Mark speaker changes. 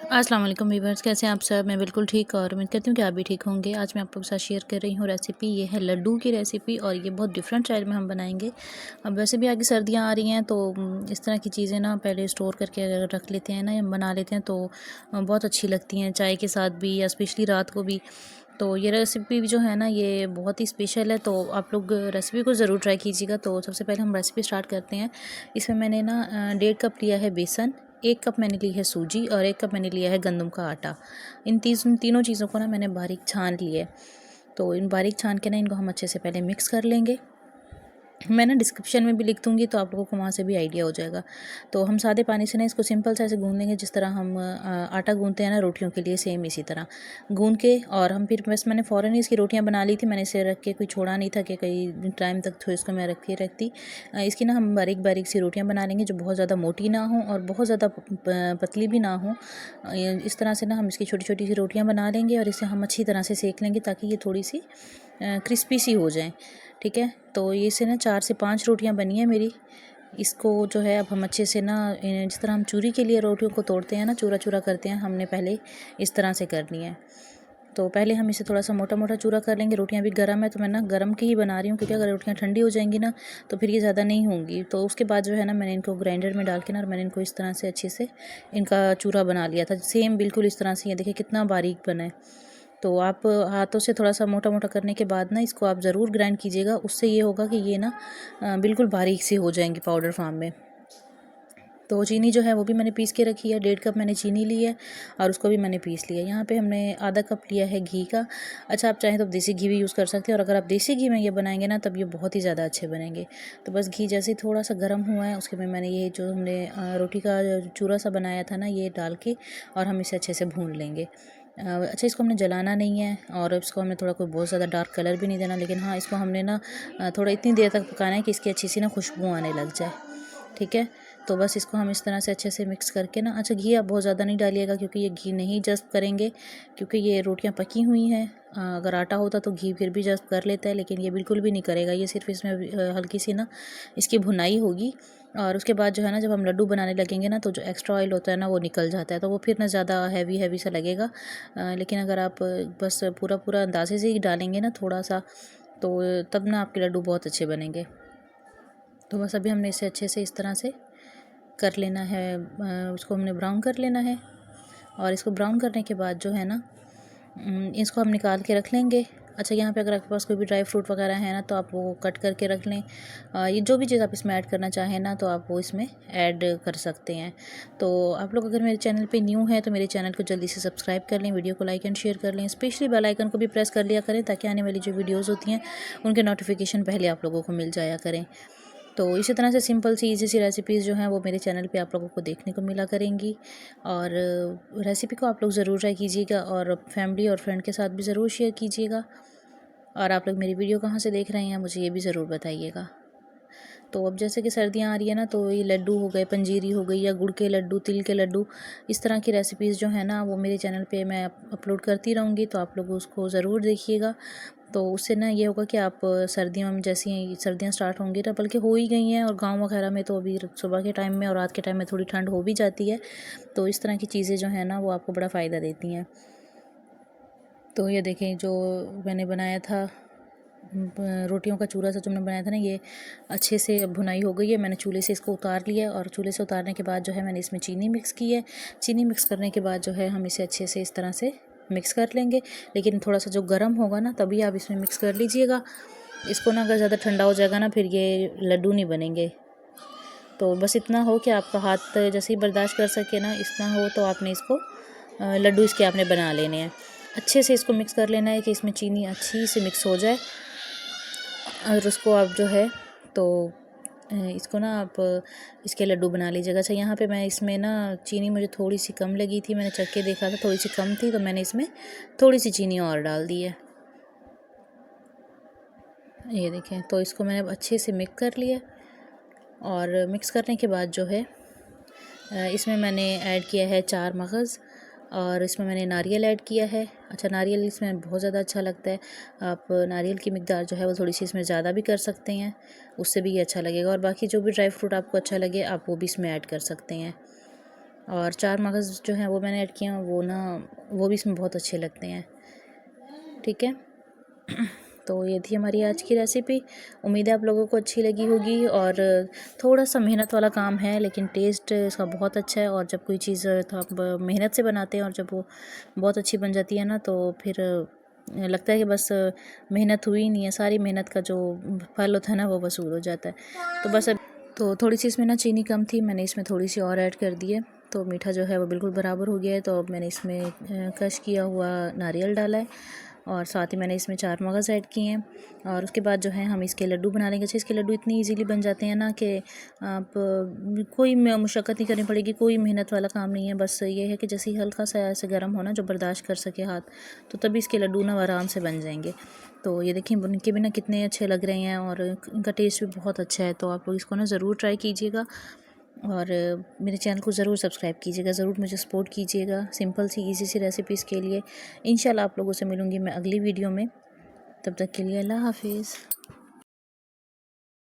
Speaker 1: अस्सलाम वालेकुम वीवर्स, कैसे हैं आप सब। मैं बिल्कुल ठीक और उम्मीद करती हूँ कि आप भी ठीक होंगे। आज मैं आप लोगों के साथ शेयर कर रही हूँ रेसिपी। ये है लड्डू की रेसिपी और ये बहुत डिफरेंट स्टाइल में हम बनाएंगे। अब वैसे भी आगे सर्दियाँ आ रही हैं तो इस तरह की चीज़ें ना पहले स्टोर करके अगर रख लेते हैं ना या बना लेते हैं तो बहुत अच्छी लगती हैं चाय के साथ भी या स्पेशली रात को भी। तो ये रेसिपी जो है ना ये बहुत ही स्पेशल है, तो आप लोग रेसिपी को ज़रूर ट्राई कीजिएगा। तो सबसे पहले हम रेसिपी स्टार्ट करते हैं। इसमें मैंने ना 1.5 कप लिया है बेसन, 1 कप मैंने ली है सूजी और 1 कप मैंने लिया है गंदम का आटा। इन तीनों चीज़ों को ना मैंने बारीक छान लिया है। तो इन बारीक छान के ना इनको हम अच्छे से पहले मिक्स कर लेंगे। मैं ना डिस्क्रिप्शन में भी लिख दूँगी तो आप लोगों को वहाँ से भी आइडिया हो जाएगा। तो हम सादे पानी से ना इसको सिंपल सा ऐसे गूँध लेंगे, जिस तरह हम आटा गूँधते हैं ना रोटियों के लिए, सेम इसी तरह गूँध के। और हम फिर बस मैंने फ़ौरन ही इसकी रोटियाँ बना ली थी। मैंने इसे रख के कोई छोड़ा नहीं था कि कई टाइम तक तो इसको मैं रखती। इसकी ना हम बारीक बारीक सी रोटियाँ बना लेंगे जो बहुत ज़्यादा मोटी ना हो और बहुत ज़्यादा पतली भी ना हो। इस तरह से ना हम इसकी छोटी छोटी सी रोटियाँ बना लेंगे और इसे हम अच्छी तरह से सेक लेंगे ताकि ये थोड़ी सी क्रिस्पी सी हो जाए। ठीक है, तो ये से ना 4 से 5 रोटियां बनी है मेरी। इसको जो है अब हम अच्छे से ना जिस तरह हम चूरी के लिए रोटियों को तोड़ते हैं ना, चूरा चूरा करते हैं, हमने पहले इस तरह से करनी है। तो पहले हम इसे थोड़ा सा मोटा मोटा चूरा कर लेंगे। रोटियां भी गर्म है तो मैं ना गर्म की ही बना रही हूँ, क्योंकि अगर रोटियां ठंडी हो जाएंगी ना तो फिर ये ज़्यादा नहीं होंगी। तो उसके बाद जो है ना मैंने इनको ग्राइंडर में डाल के ना, और मैंने इनको इस तरह से अच्छे से इनका चूरा बना लिया था, सेम बिल्कुल इस तरह से। ये देखिए कितना बारीक बना है। तो आप हाथों से थोड़ा सा मोटा मोटा करने के बाद ना इसको आप ज़रूर ग्राइंड कीजिएगा। उससे ये होगा कि ये ना बिल्कुल बारीक सी हो जाएंगी पाउडर फॉर्म में। तो चीनी जो है वो भी मैंने पीस के रखी है। 1.5 कप मैंने चीनी ली है और उसको भी मैंने पीस लिया है। यहाँ पे हमने आधा कप लिया है घी का। अच्छा, आप चाहें तो देसी घी भी यूज़ कर सकते हैं, और अगर आप देसी घी में ये बनाएंगे ना तब ये बहुत ही ज़्यादा अच्छे बनेंगे। तो बस घी जैसे ही थोड़ा सा गर्म हुआ है उसके में मैंने ये जो हमने रोटी का चूरा सा बनाया था ना, ये डाल के और हम इसे अच्छे से भून लेंगे। अच्छा, इसको हमने जलाना नहीं है और इसको हमने थोड़ा कोई बहुत ज़्यादा डार्क कलर भी नहीं देना, लेकिन हाँ इसको हमने ना थोड़ा इतनी देर तक पकाना है कि इसकी अच्छी सी ना खुशबू आने लग जाए। ठीक है, तो बस इसको हम इस तरह से अच्छे से मिक्स करके ना, अच्छा घी आप बहुत ज़्यादा नहीं डालिएगा क्योंकि ये घी नहीं जज़्ब करेंगे, क्योंकि ये रोटियां पकी हुई हैं। अगर आटा होता तो घी फिर भी जज़्ब कर लेता है, लेकिन ये बिल्कुल भी नहीं करेगा। ये सिर्फ इसमें हल्की सी ना इसकी भुनाई होगी। और उसके बाद जो है ना जब हम लड्डू बनाने लगेंगे ना तो जो एक्स्ट्रा ऑयल होता है ना वो निकल जाता है, तो वो फिर ना ज़्यादा हैवी हैवी सा लगेगा। लेकिन अगर आप बस पूरा पूरा अंदाजे से ही डालेंगे ना थोड़ा सा, तो तब ना आपके लड्डू बहुत अच्छे बनेंगे। तो बस अभी हमने इसे अच्छे से इस तरह से कर लेना है। उसको हमने ब्राउन कर लेना है। और इसको ब्राउन करने के बाद जो है ना इसको हम निकाल के रख लेंगे। अच्छा, यहाँ पे अगर आपके पास कोई भी ड्राई फ्रूट वगैरह है ना तो आप वो कट करके रख लें। ये जो भी चीज़ आप इसमें ऐड करना चाहें ना तो आप वो इसमें ऐड कर सकते हैं। तो आप लोग अगर मेरे चैनल पे न्यू हैं तो मेरे चैनल को जल्दी से सब्सक्राइब कर लें, वीडियो को लाइक एंड शेयर कर लें, स्पेशली बेल आइकन को भी प्रेस कर लिया करें ताकि आने वाली जो वीडियोज़ होती हैं उनके नोटिफिकेशन पहले आप लोगों को मिल जाया करें। तो इसी तरह से सिंपल सी ईजी सी रेसिपीज़ जो हैं वो मेरे चैनल पे आप लोगों को देखने को मिला करेंगी। और रेसिपी को आप लोग ज़रूर ट्राई कीजिएगा और फैमिली और फ्रेंड के साथ भी ज़रूर शेयर कीजिएगा। और आप लोग मेरी वीडियो कहाँ से देख रहे हैं मुझे ये भी ज़रूर बताइएगा। तो अब जैसे कि सर्दियाँ आ रही है ना तो ये लड्डू हो गए, पंजीरी हो गई या गुड़ के लड्डू, तिल के लड्डू, इस तरह की रेसिपीज़ जो है ना वो मेरे चैनल पे मैं अपलोड करती रहूँगी, तो आप लोग उसको ज़रूर देखिएगा। तो उससे ना ये होगा कि आप सर्दियों में, जैसी ही सर्दियाँ स्टार्ट होंगी ना, बल्कि हो ही गई हैं, और गांव वगैरह में तो अभी सुबह के टाइम में और रात के टाइम में थोड़ी ठंड हो भी जाती है। तो इस तरह की चीज़ें जो है ना वो आपको बड़ा फ़ायदा देती हैं। तो ये देखें जो मैंने बनाया था रोटियों का चूरा सा जो मैंने बनाया था ना, ये अच्छे से भुनाई हो गई है। मैंने चूल्हे से इसको उतार लिया और चूल्हे से उतारने के बाद जो है मैंने इसमें चीनी मिक्स की है। चीनी मिक्स करने के बाद जो है हम इसे अच्छे से इस तरह से मिक्स कर लेंगे, लेकिन थोड़ा सा जो गर्म होगा ना तभी आप इसमें मिक्स कर लीजिएगा। इसको ना अगर ज़्यादा ठंडा हो जाएगा ना फिर ये लड्डू नहीं बनेंगे। तो बस इतना हो कि आपका हाथ जैसे ही बर्दाश्त कर सके ना, इतना हो तो आपने इसको लड्डू इसके आपने बना लेने हैं। अच्छे से इसको मिक्स कर लेना है कि इसमें चीनी अच्छी से मिक्स हो जाए। और उसको आप जो है तो इसको ना आप इसके लड्डू बना लीजिएगा। अच्छा, यहाँ पे मैं इसमें ना चीनी मुझे थोड़ी सी कम लगी थी, मैंने चख के देखा था थोड़ी सी कम थी, तो मैंने इसमें थोड़ी सी चीनी और डाल दी है। ये देखें, तो इसको मैंने अब अच्छे से मिक्स कर लिया। और मिक्स करने के बाद जो है इसमें मैंने ऐड किया है 4 मगज़ और इसमें मैंने नारियल ऐड किया है। अच्छा, नारियल इसमें बहुत ज़्यादा अच्छा लगता है। आप नारियल की मिकदार जो है वो थोड़ी सी इसमें ज़्यादा भी कर सकते हैं, उससे भी ये अच्छा लगेगा। और बाकी जो भी ड्राई फ्रूट आपको अच्छा लगे आप वो भी इसमें ऐड कर सकते हैं। और 4 मगज़ जो हैं वो मैंने ऐड किए हैं, वो ना वो भी इसमें बहुत अच्छे लगते हैं। ठीक है, तो ये थी हमारी आज की रेसिपी। उम्मीद है आप लोगों को अच्छी लगी होगी। और थोड़ा सा मेहनत वाला काम है, लेकिन टेस्ट इसका बहुत अच्छा है। और जब कोई चीज़ तो आप मेहनत से बनाते हैं और जब वो बहुत अच्छी बन जाती है ना, तो फिर लगता है कि बस मेहनत हुई नहीं है, सारी मेहनत का जो फल होता है ना वो वसूल हो जाता है। तो बस अब तो थोड़ी सी इसमें ना चीनी कम थी, मैंने इसमें थोड़ी सी और ऐड कर दी है, तो मीठा जो है वो बिल्कुल बराबर हो गया है। तो अब मैंने इसमें क्रश किया हुआ नारियल डाला है और साथ ही मैंने इसमें 4 मगज़ ऐड किए हैं। और उसके बाद जो है हम इसके लड्डू बना लेंगे। अच्छा, इसके लड्डू इतनी इजीली बन जाते हैं ना कि आप कोई मशक्क़त नहीं करनी पड़ेगी, कोई मेहनत वाला काम नहीं है। बस ये है कि जैसे ही हल्का सा ऐसे गर्म होना जो बर्दाश्त कर सके हाथ, तो तभी इसके लड्डू ना आराम से बन जाएंगे। तो ये देखिए उनके भी ना कितने अच्छे लग रहे हैं और इनका टेस्ट भी बहुत अच्छा है। तो आप लोग इसको ना ज़रूर ट्राई कीजिएगा और मेरे चैनल को ज़रूर सब्सक्राइब कीजिएगा, ज़रूर मुझे सपोर्ट कीजिएगा सिंपल सी इजी सी रेसिपीज़ के लिए। इंशाल्लाह आप लोगों से मिलूँगी मैं अगली वीडियो में। तब तक के लिए अल्लाह हाफिज़।